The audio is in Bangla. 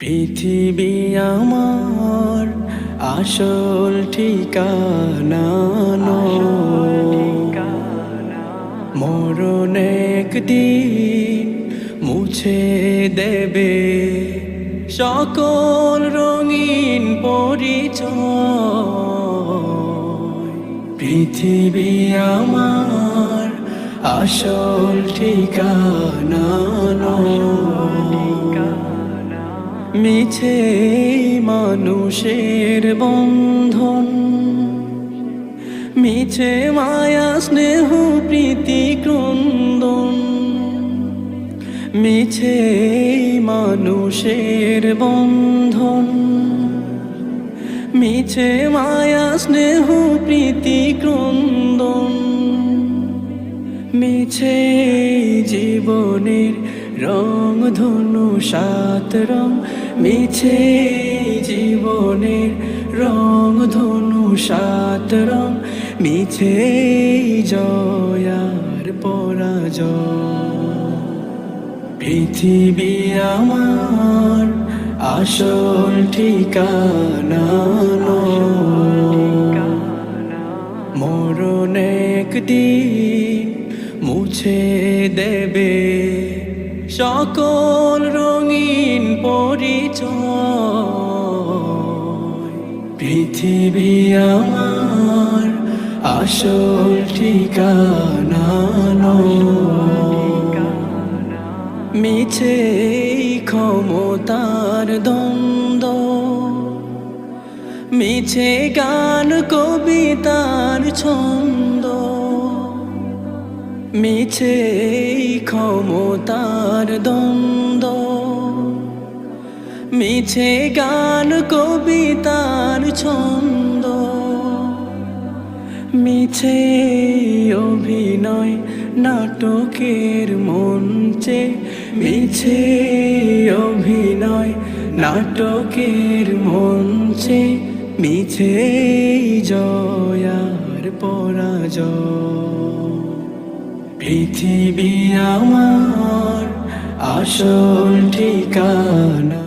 পৃথিবী আমার আসল ঠিকানা নয়। মরণ একদিন মুছে দেবে সকল রঙিন পরিচয়। পৃথিবী আমার আসল ঠিকানা নয়। মিছে মানুষের বন্ধন, মিছে মায়া স্নেহ প্রীতি ক্রন্দন। মিছে মানুষের বন্ধন, মিছে মায়া স্নেহ প্রীতি ক্রন্দন। মিছে জীবনের রং ধনু সাত রং, মিছে জীবনের রং ধনু সাত রং। মিছে জয় আর পরাজয়। পৃথিবী আমার আসল ঠিকানা নয়। মরণ একদিন মুছে দেবে সকল রঙিন পরিচয়। পৃথিবী আমার আসল ঠিকানা নয়। মিছে ক্ষমতার দ্বন্দ্ব, মিছে গান কবিতার ছন্দ। মিছে ক্ষমতার দ্বন্দ্ব, মিছে গান কবিতার ছন্দ। মিছে অভিনয় নাটকের মঞ্চে, মিছে অভিনয় নাটকের মঞ্চে। মিছে জয় আর পরাজয়। পৃথিবী আমার আসল ঠিকানা।